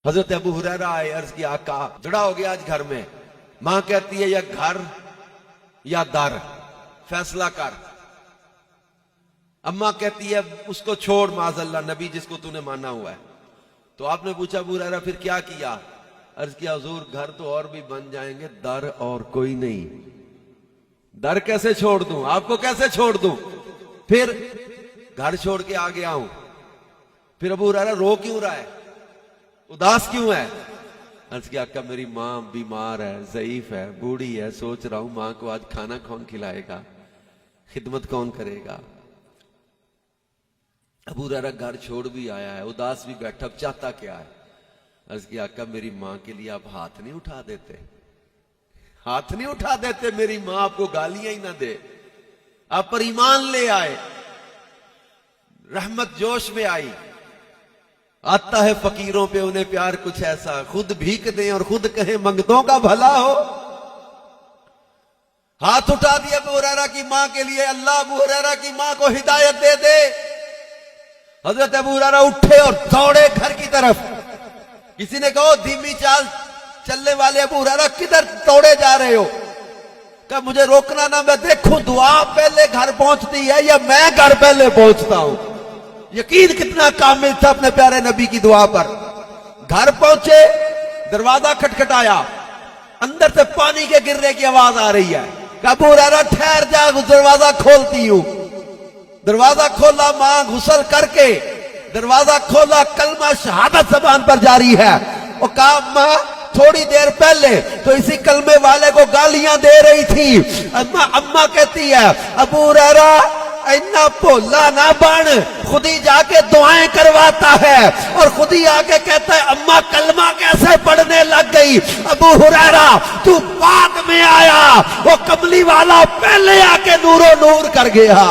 حضرت ابو ہریرہ آئے، عرض کی آقا جڑا ہو گیا آج گھر میں. ماں کہتی ہے یا گھر یا در، فیصلہ کر. اماں کہتی ہے اس کو چھوڑ معاذ اللہ، نبی جس کو تو نے مانا ہوا ہے. تو آپ نے پوچھا ابو ہریرہ پھر کیا کیا؟ عرض کیا حضور گھر تو اور بھی بن جائیں گے، در اور کوئی نہیں. در کیسے چھوڑ دوں، آپ کو کیسے چھوڑ دوں؟ پھر گھر چھوڑ کے آ گیا ہوں. پھر ابو ہریرہ رو کیوں رہا ہے، اداس کیوں ہے؟ عرض کیا آقا میری ماں بیمار ہے، ضعیف ہے، بوڑھی ہے، سوچ رہا ہوں ماں کو آج کھانا کون کھلائے گا، خدمت کون کرے گا. ابو ہریرہ گھر چھوڑ بھی آیا ہے، اداس بھی بیٹھا، اب چاہتا کیا ہے؟ عرض کیا آقا میری ماں کے لیے آپ ہاتھ نہیں اٹھا دیتے، ہاتھ نہیں اٹھا دیتے، میری ماں آپ کو گالیاں ہی نہ دے. آپ پر ایمان لے آئے، رحمت جوش میں آئی. آتا ہے فقیروں پہ انہیں پیار کچھ ایسا، خود بھیک دیں اور خود کہیں منگتوں کا بھلا ہو. ہاتھ اٹھا دیا ابو ہریرہ کی ماں کے لیے، اللہ ابو ہریرہ کی ماں کو ہدایت دے دے. حضرت ابو ہریرہ اٹھے اور دوڑے گھر کی طرف. کسی نے کہا دھیمی چال چلنے والے ابو ہریرہ کدھر دوڑے جا رہے ہو؟ کہ مجھے روکنا نہ، میں دیکھوں دعا پہلے گھر پہنچتی ہے یا میں گھر پہلے پہنچتا ہوں. یقین کتنا کامل تھا اپنے پیارے نبی کی دعا پر. گھر پہنچے، دروازہ کھٹکھٹایا، اندر سے پانی کے گرنے کی آواز آ رہی ہے. کہ ابو ہریرہ ٹھہر جا، دروازہ کھولتی ہوں. دروازہ کھولا، ماں غسل کر کے دروازہ کھولا، کلمہ شہادت زبان پر جاری ہے. اور کہا ماں تھوڑی دیر پہلے تو اسی کلمے والے کو گالیاں دے رہی تھی. اماں کہتی ہے ابو ہریرہ اینا بھولا نہ بن، خود ہی جا کے دعائیں کرواتا ہے اور خود ہی آ کے کہتا ہے اماں کلمہ کیسے پڑھنے لگ گئی. ابو ہریرہ تو بعد میں آیا، وہ کملی والا پہلے آ کے نور و نور کر گیا.